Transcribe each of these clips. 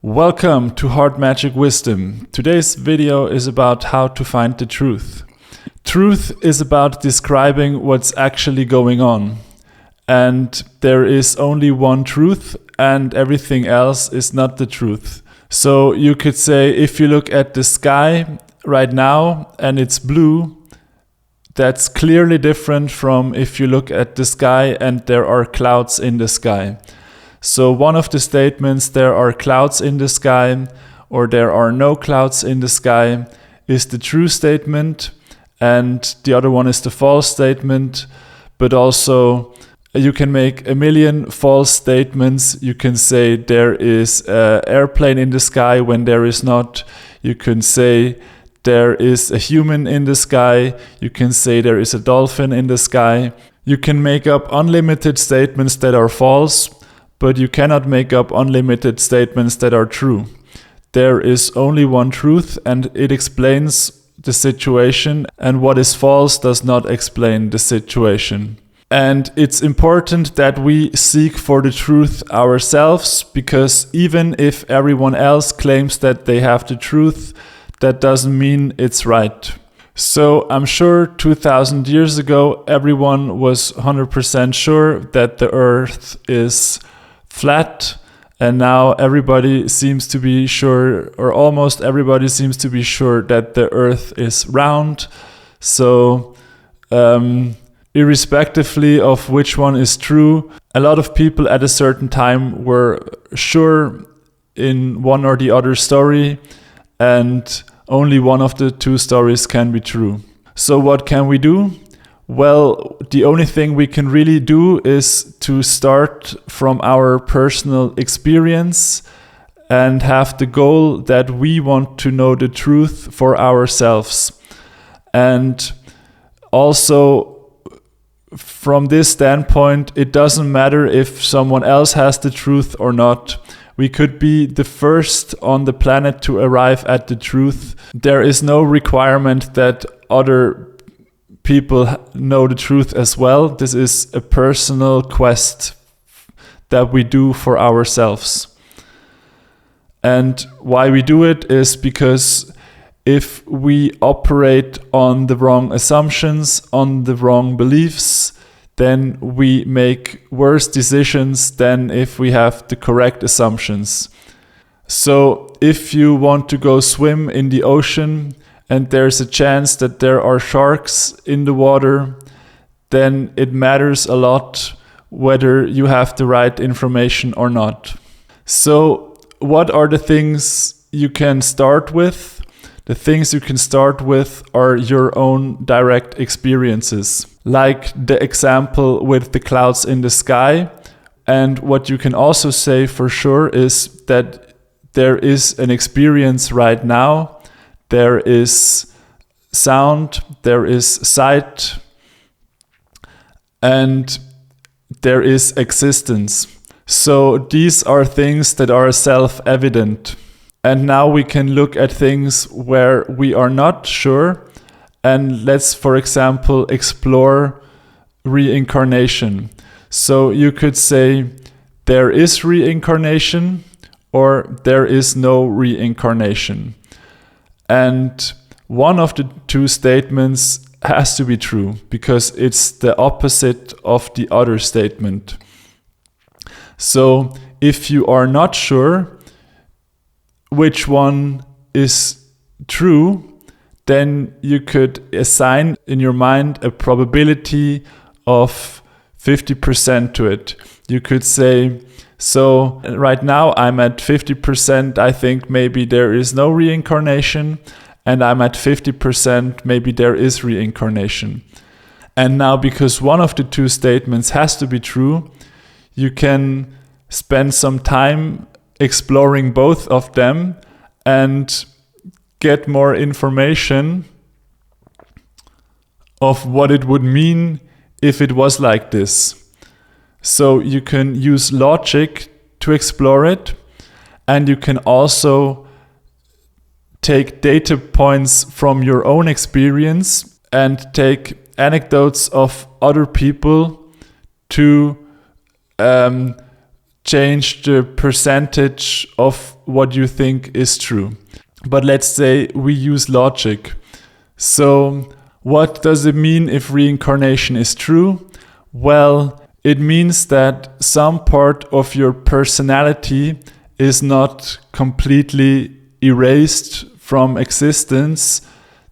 Welcome to Hard Magic Wisdom. Today's video is about how to find the truth. Truth is about describing what's actually going on. And there is only one truth and everything else is not the truth. So you could say if you look at the sky right now and it's blue, that's clearly different from if you look at the sky and there are clouds in the sky. So one of the statements, there are clouds in the sky or there are no clouds in the sky, is the true statement, and the other one is the false statement. But also you can make a million false statements. You can say there is an airplane in the sky when there is not. You can say there is a human in the sky. You can say there is a dolphin in the sky. You can make up unlimited statements that are false, but you cannot make up unlimited statements that are true. There is only one truth and it explains the situation, and what is false does not explain the situation. And it's important that we seek for the truth ourselves, because even if everyone else claims that they have the truth, that doesn't mean it's right. So I'm sure 2000 years ago everyone was 100% sure that the earth is flat, and now everybody seems to be sure, or almost everybody seems to be sure, that the earth is round. So irrespectively of which one is true, a lot of people at a certain time were sure in one or the other story, and only one of the two stories can be true. So what can we do? Well, the only thing we can really do is to start from our personal experience and have the goal that we want to know the truth for ourselves. And also, from this standpoint, it doesn't matter if someone else has the truth or not. We could be the first on the planet to arrive at the truth. There is no requirement that other people know the truth as well. This is a personal quest that we do for ourselves. And why we do it is because if we operate on the wrong assumptions, on the wrong beliefs, then we make worse decisions than if we have the correct assumptions. So if you want to go swim in the ocean and there's a chance that there are sharks in the water, then it matters a lot whether you have the right information or not. So what are the things you can start with? The things you can start with are your own direct experiences, like the example with the clouds in the sky. And what you can also say for sure is that there is an experience right now. There is sound, there is sight, and there is existence. So these are things that are self-evident. And now we can look at things where we are not sure, and let's, for example, explore reincarnation. So you could say there is reincarnation or there is no reincarnation. And one of the two statements has to be true because it's the opposite of the other statement. So if you are not sure which one is true, then you could assign in your mind a probability of 50% to it. You could say, so right now I'm at 50%, I think maybe there is no reincarnation, and I'm at 50%, maybe there is reincarnation. And now because one of the two statements has to be true, you can spend some time exploring both of them and get more information of what it would mean if it was like this. So you can use logic to explore it, and you can also take data points from your own experience and take anecdotes of other people to change the percentage of what you think is true. But let's say we use logic. So what does it mean if reincarnation is true? Well, it means that some part of your personality is not completely erased from existence.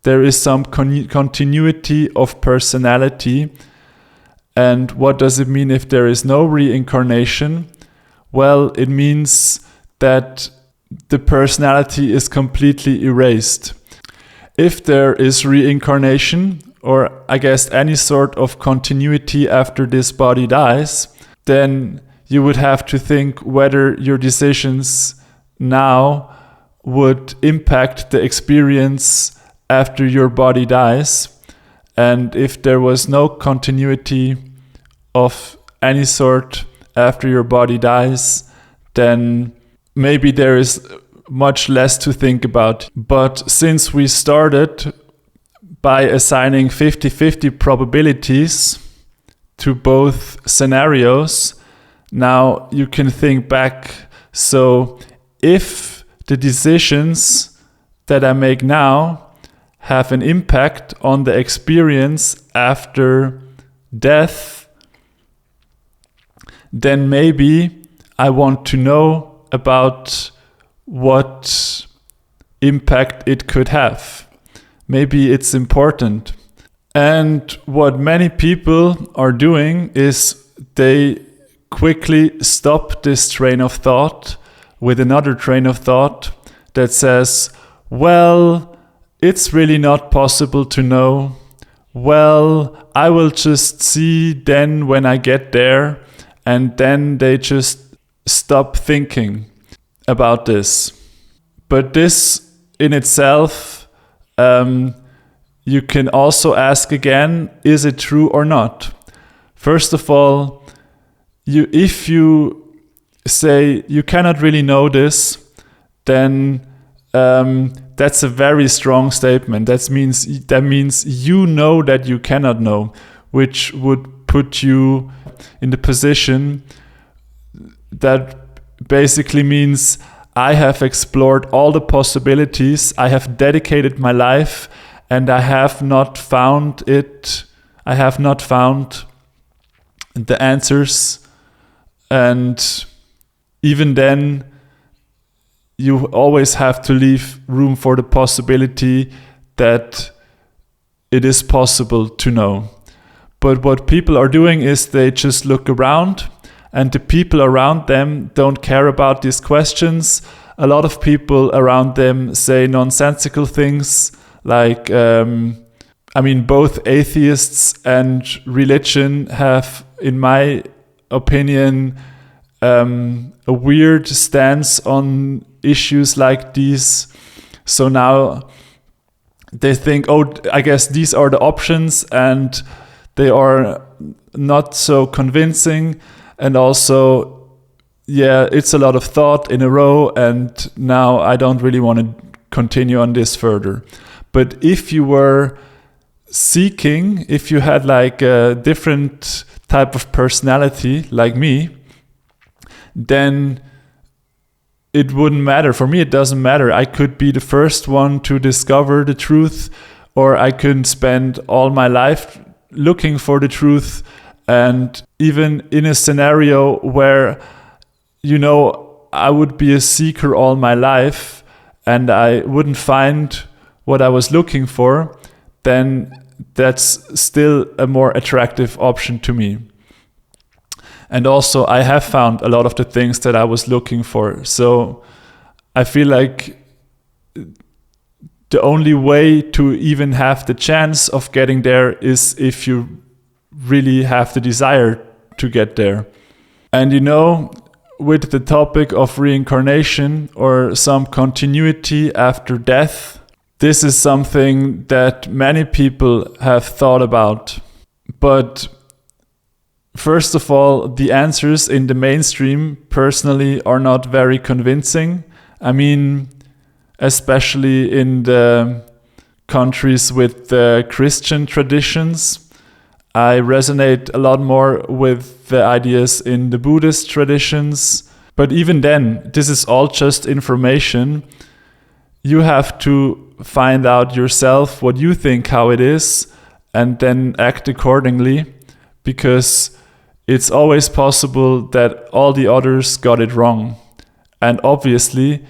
There is some continuity of personality. And what does it mean if there is no reincarnation? Well, it means that the personality is completely erased. If there is reincarnation, or I guess any sort of continuity after this body dies, then you would have to think whether your decisions now would impact the experience after your body dies. And if there was no continuity of any sort after your body dies, then maybe there is much less to think about. But since we started by assigning 50-50 probabilities to both scenarios, now you can think back. So if the decisions that I make now have an impact on the experience after death, then maybe I want to know about what impact it could have. Maybe it's important. And what many people are doing is they quickly stop this train of thought with another train of thought that says, well, it's really not possible to know. Well, I will just see then when I get there. And then they just stop thinking about this. But this in itself, you can also ask again, is it true or not? First of all, if you say you cannot really know this, then that's a very strong statement. That means you know that you cannot know, which would put you in the position that basically means I have explored all the possibilities, I have dedicated my life, and I have not found it. I have not found the answers. And even then, you always have to leave room for the possibility that it is possible to know. But what people are doing is they just look around, and the people around them don't care about these questions. A lot of people around them say nonsensical things like, both atheists and religion have, in my opinion, a weird stance on issues like these. So now they think, oh, I guess these are the options, and they are not so convincing. And also, yeah, it's a lot of thought in a row, and now I don't really want to continue on this further. But if you were seeking, if you had like a different type of personality like me, then it wouldn't matter. For me, it doesn't matter. I could be the first one to discover the truth, or I could spend all my life looking for the truth. And even in a scenario where, I would be a seeker all my life and I wouldn't find what I was looking for, then that's still a more attractive option to me. And also, I have found a lot of the things that I was looking for. So I feel like the only way to even have the chance of getting there is if you really have the desire to get there. And with the topic of reincarnation or some continuity after death, this is something that many people have thought about. But first of all, the answers in the mainstream personally are not very convincing. Especially in the countries with the Christian traditions, I resonate a lot more with the ideas in the Buddhist traditions. But even then, this is all just information. You have to find out yourself what you think how it is and then act accordingly, because it's always possible that all the others got it wrong. And obviously,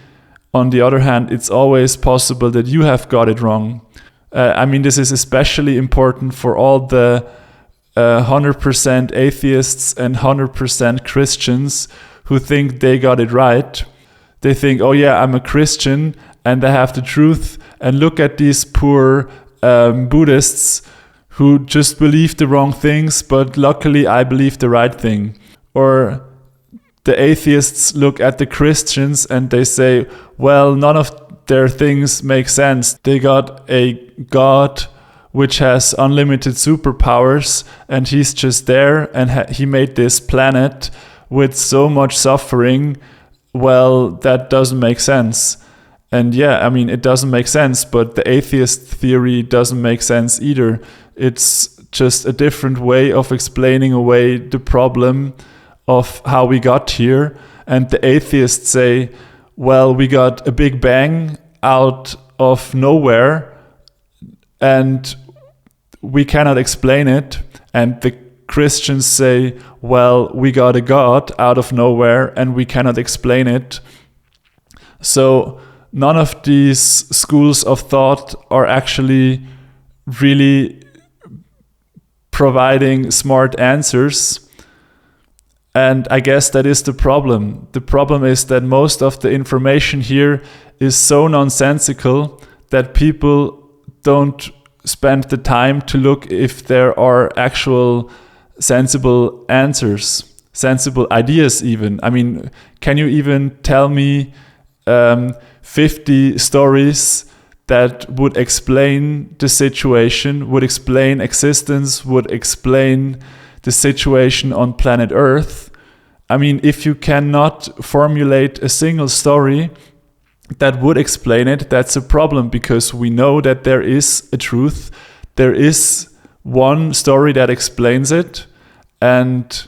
on the other hand, it's always possible that you have got it wrong. This is especially important for all the 100% atheists and 100% Christians who think they got it right. They think, oh yeah, I'm a Christian and I have the truth, and look at these poor Buddhists who just believe the wrong things, but luckily I believe the right thing. Or the atheists look at the Christians and they say, well, none of their things make sense. They got a God which has unlimited superpowers and he's just there, and he made this planet with so much suffering. Well, that doesn't make sense. And yeah, it doesn't make sense, but the atheist theory doesn't make sense either. It's just a different way of explaining away the problem of how we got here. And the atheists say, well, we got a big bang out of nowhere and we cannot explain it. And the Christians say, well, we got a God out of nowhere and we cannot explain it. So none of these schools of thought are actually really providing smart answers. And I guess that is the problem. The problem is that most of the information here is so nonsensical that people don't spend the time to look if there are actual sensible answers, sensible ideas even. Can you even tell me 50 stories that would explain the situation, would explain existence, would explain the situation on planet Earth? If you cannot formulate a single story that would explain it, that's a problem, because we know that there is a truth. There is one story that explains it, and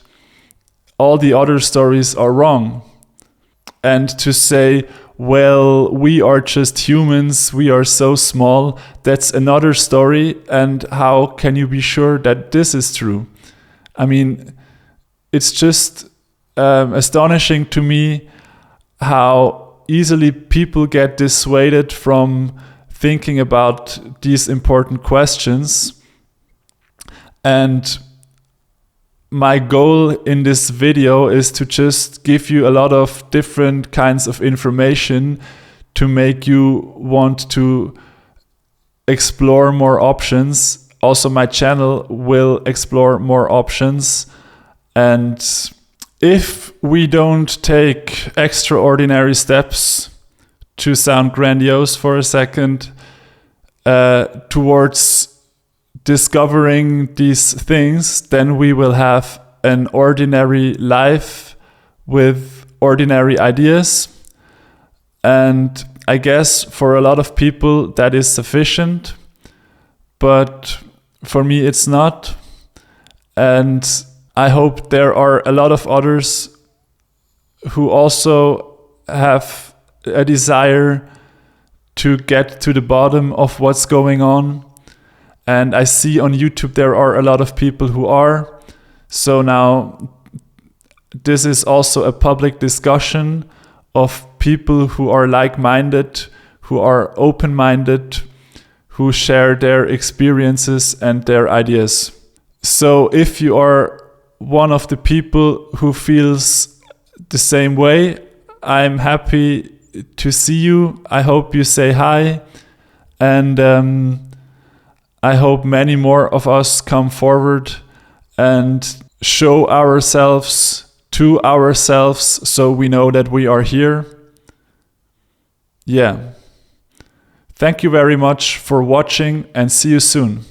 all the other stories are wrong. And to say, well, we are just humans, we are so small, that's another story. And how can you be sure that this is true? It's just astonishing to me how easily people get dissuaded from thinking about these important questions. And my goal in this video is to just give you a lot of different kinds of information to make you want to explore more options. Also, my channel will explore more options. And if we don't take extraordinary steps, to sound grandiose for a second, towards discovering these things, then we will have an ordinary life with ordinary ideas. And I guess for a lot of people that is sufficient, but for me it's not. And I hope there are a lot of others who also have a desire to get to the bottom of what's going on. And I see on YouTube there are a lot of people who are. So now this is also a public discussion of people who are like-minded, who are open-minded, who share their experiences and their ideas. So if you are one of the people who feels the same way, I'm happy to see you. I hope you say hi. And I hope many more of us come forward and show ourselves to ourselves so we know that we are here. Yeah. Thank you very much for watching and see you soon.